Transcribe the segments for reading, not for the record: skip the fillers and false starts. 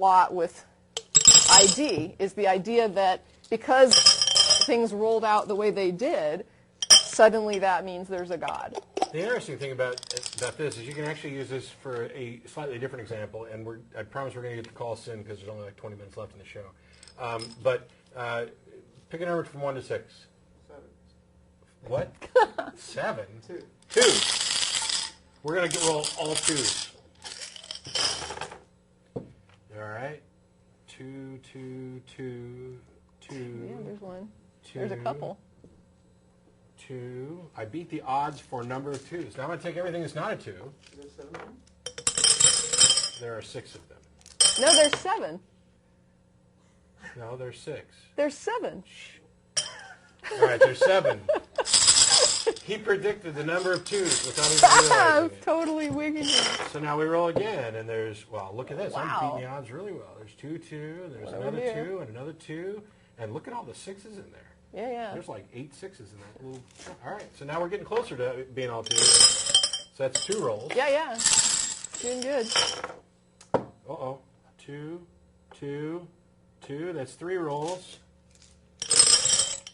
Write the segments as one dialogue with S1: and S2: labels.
S1: lot with ID, is the idea that because things rolled out the way they did, suddenly that means there's a God.
S2: The interesting thing about this is you can actually use this for a slightly different example, and I promise we're going to get the call soon because there's only like 20 minutes left in the show. But pick a number from 1 to 6.
S3: 7.
S2: What? 7?
S3: 2.
S2: 2. We're going to roll all 2s. All right. 2, 2, 2, 2.
S1: Yeah, there's one.
S2: 2,
S1: There's a couple.
S2: 2. I beat the odds for a number of 2s. Now I'm going to take everything that's not a 2.
S3: There's 7 of them?
S2: There are 6 of them.
S1: No, there's 7.
S2: No, there's 6.
S1: There's 7.
S2: All right, there's 7. He predicted the number of 2s without even realizing
S1: I'm
S2: it.
S1: totally wigging it.
S2: So now we roll again, and there's, well, look at this.
S1: Wow.
S2: I'm beating the odds really well. There's 2, 2, and there's
S1: One
S2: another
S1: over here.
S2: 2, and another 2, and look at all the 6s in there.
S1: Yeah, yeah.
S2: There's like 8 6s in that little. All right, so now we're getting closer to being all 2s. So that's 2 rolls.
S1: Yeah, yeah. Doing good.
S2: Uh-oh. 2, 2, 2. That's 3 rolls.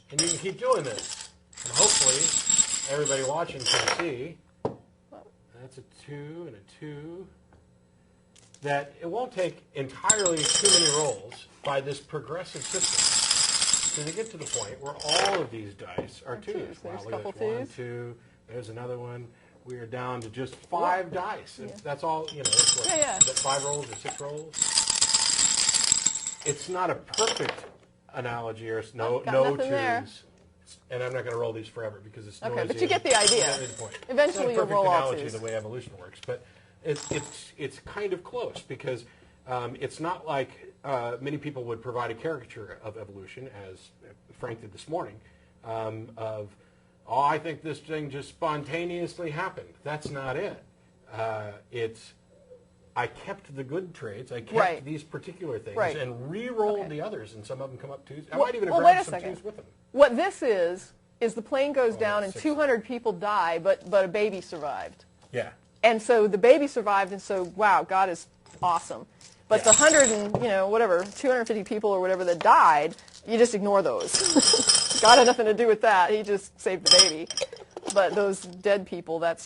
S2: And you can keep doing this. And hopefully, everybody watching can see. That's a 2 and a 2. That it won't take entirely too many rolls by this progressive system to get to the point where all of these dice are 2s.
S1: There's
S2: Wow,
S1: a
S2: look
S1: couple
S2: at this. 1,
S1: 2s.
S2: 2. There's another one. We are down to just 5 dice.
S1: Yeah.
S2: That's all, you know, it's what,
S1: Yeah, yeah.
S2: is that 5 rolls or 6 rolls? It's not a perfect analogy or no
S1: got
S2: 2s.
S1: nothing there.
S2: And I'm not going to roll these forever because it's noisy.
S1: Okay, but you get the idea.
S2: You get the point.
S1: Eventually
S2: it's not a
S1: you'll roll all
S2: perfect analogy
S1: 2s.
S2: of the way evolution works, but it's kind of close because it's not like many people would provide a caricature of evolution, as Frank did this morning, of, oh, I think this thing just spontaneously happened. That's not it. I kept the good traits. I kept these particular things and re-rolled the others, and some of them come up 2s. I might even have grabbed some 2s with them.
S1: What this is the plane goes down and
S2: 6.
S1: 200 people die, but a baby survived.
S2: Yeah.
S1: And so the baby survived, and so, wow, God is awesome. But the 100 and, 250 people or whatever that died, you just ignore those. God had nothing to do with that. He just saved the baby. But those dead people, that's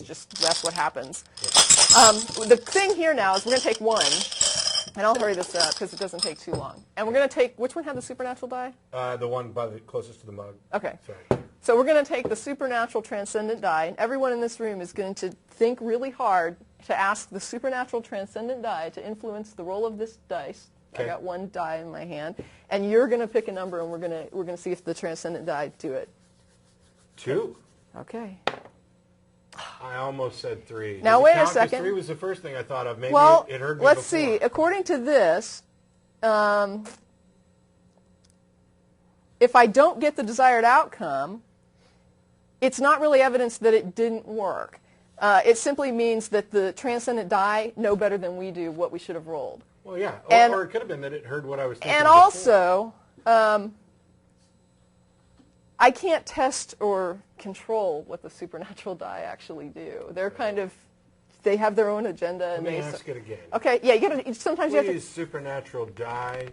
S1: what happens. The thing here now is we're going to take one, and I'll hurry this up because it doesn't take too long. And we're going to take, which one had the supernatural die?
S2: The one by the closest to the mug.
S1: Okay.
S2: Sorry.
S1: So we're going to take the supernatural transcendent die, and everyone in this room is going to think really hard to ask the supernatural transcendent die to influence the roll of this dice.
S2: Okay.
S1: I got one die in my hand, and you're going to pick a number, and we're going to see if the transcendent die do it.
S2: 2.
S1: Okay.
S2: I almost said 3.
S1: Now,
S2: Does it
S1: wait a
S2: count? 'Cause
S1: second.
S2: 3 was the first thing I thought of. Maybe
S1: Well,
S2: it heard me
S1: let's
S2: before.
S1: see. According to this, if I don't get the desired outcome, it's not really evidence that it didn't work. It simply means that the transcendent die know better than we do what we should have rolled.
S2: Well, yeah.
S1: And-
S2: or it could have been that it heard what I was thinking.
S1: And
S2: before.
S1: also, I can't test or control what the supernatural die actually do. They're kind of, they have their own agenda.
S2: Let
S1: And
S2: me
S1: they
S2: ask it again.
S1: Okay, yeah, you gotta, sometimes you have
S2: Please, supernatural die.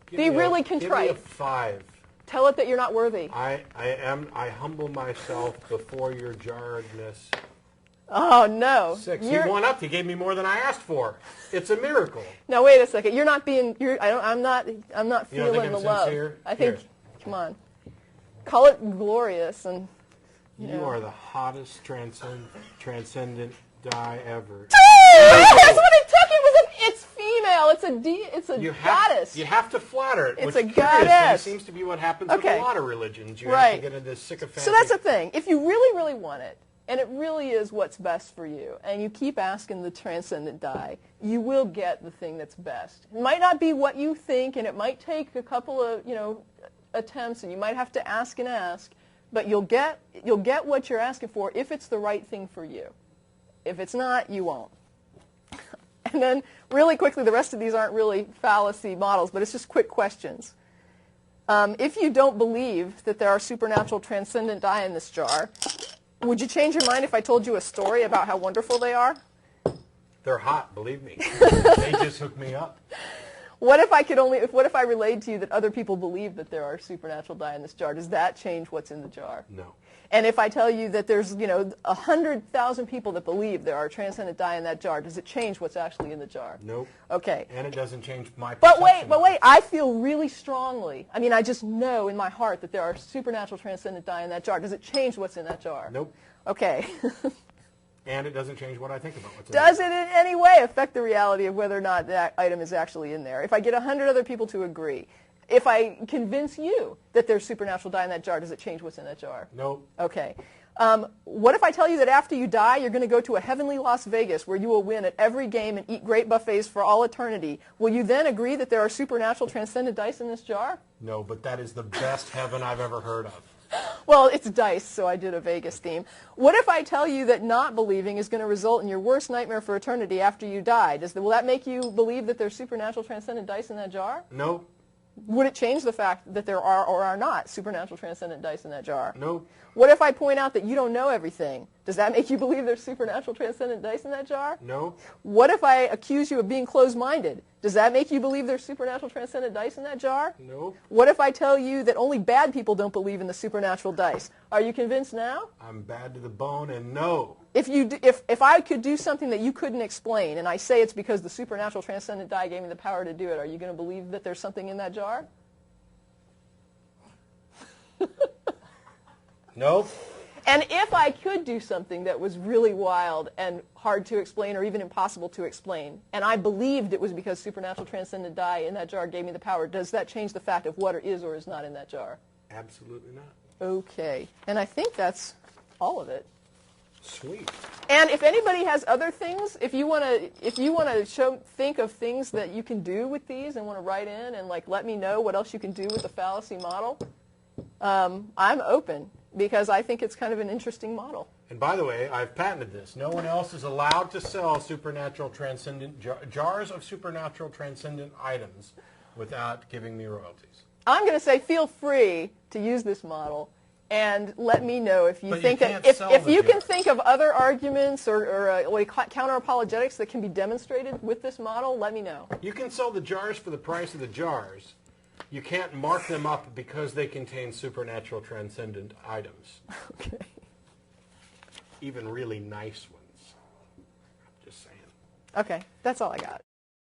S2: Give
S1: Be
S2: me
S1: really
S2: Give me
S1: contrite.
S2: a 5.
S1: to tell it that you're not worthy.
S2: I humble myself before your jarredness.
S1: Oh, no.
S2: 6.
S1: You're-
S2: He won up. He gave me more than I asked for. It's a miracle.
S1: Now, wait a second. You're not being, I'm not
S2: You don't
S1: feeling
S2: think I'm
S1: the love.
S2: sincere?
S1: I think,
S2: Here.
S1: come on. Call it glorious and,
S2: You are the hottest transcendent die ever.
S1: That's what it took. It's female. It's a goddess.
S2: You have to flatter it.
S1: It's
S2: which
S1: a
S2: curiously
S1: goddess.
S2: seems to be what happens
S1: Okay.
S2: with a lot of religions. You
S1: Right.
S2: have to get into sycophantic.
S1: So that's the thing. If you really, really want it, and it really is what's best for you, and you keep asking the transcendent die, you will get the thing that's best. It might not be what you think, and it might take a couple of, attempts, and you might have to ask and ask, but you'll get what you're asking for if it's the right thing for you. If it's not, you won't. And then, really quickly, the rest of these aren't really fallacy models, but it's just quick questions. If you don't believe that there are supernatural transcendent die in this jar, would you change your mind if I told you a story about how wonderful they are?
S2: They're hot, believe me. They just hooked me up.
S1: What if I relayed to you that other people believe that there are supernatural dye in this jar? Does that change what's in the jar?
S2: No.
S1: And if I tell you that there's, 100,000 people that believe there are transcendent dye in that jar, does it change what's actually in the jar?
S2: Nope.
S1: Okay.
S2: And it doesn't change my
S1: But
S2: perception.
S1: wait, I feel really strongly. I mean, I just know in my heart that there are supernatural transcendent dye in that jar. Does it change what's in that jar?
S2: Nope.
S1: Okay.
S2: And it doesn't change what I think about what's in
S1: Does it in any way affect the reality of whether or not that item is actually in there? If I get 100 other people to agree, if I convince you that there's supernatural dye in that jar, does it change what's in that jar?
S2: Nope.
S1: Okay. What if I tell you that after you die, you're going to go to a heavenly Las Vegas where you will win at every game and eat great buffets for all eternity? Will you then agree that there are supernatural transcendent dice in this jar?
S2: No, but that is the best heaven I've ever heard of.
S1: Well, it's dice, so I did a Vegas theme. What if I tell you that not believing is going to result in your worst nightmare for eternity after you die? Will that make you believe that there's supernatural transcendent dice in that jar?
S2: Nope.
S1: Would it change the fact that there are or are not supernatural transcendent dice in that jar?
S2: Nope.
S1: What if I point out that you don't know everything? Does that make you believe there's supernatural transcendent dice in that jar?
S2: No.
S1: What if I accuse you of being closed-minded? Does that make you believe there's supernatural transcendent dice in that jar?
S2: No.
S1: What if I tell you that only bad people don't believe in the supernatural dice? Are you convinced now?
S2: I'm bad to the bone, and no.
S1: If I could do something that you couldn't explain, and I say it's because the supernatural transcendent die gave me the power to do it, are you going to believe that there's something in that jar?
S2: Nope.
S1: And if I could do something that was really wild and hard to explain or even impossible to explain, and I believed it was because supernatural transcendent die in that jar gave me the power, does that change the fact of what is or is not in that jar?
S2: Absolutely not.
S1: Okay. And I think that's all of it.
S2: Sweet.
S1: And if anybody has other things, if you want to think of things that you can do with these and want to write in and let me know what else you can do with the fallacy model, I'm open because I think it's kind of an interesting model.
S2: And by the way, I've patented this. No one else is allowed to sell supernatural transcendent jars of supernatural transcendent items without giving me royalties.
S1: I'm going to say feel free to use this model and let me know if you
S2: But
S1: think
S2: you
S1: that
S2: can't sell
S1: if
S2: the
S1: you can
S2: jar.
S1: think of other arguments or counter apologetics that can be demonstrated with this model. Let me know.
S2: You can sell the jars for the price of the jars. You can't mark them up because they contain supernatural transcendent items.
S1: Okay.
S2: Even really nice ones. I'm just saying.
S1: Okay, that's all I got.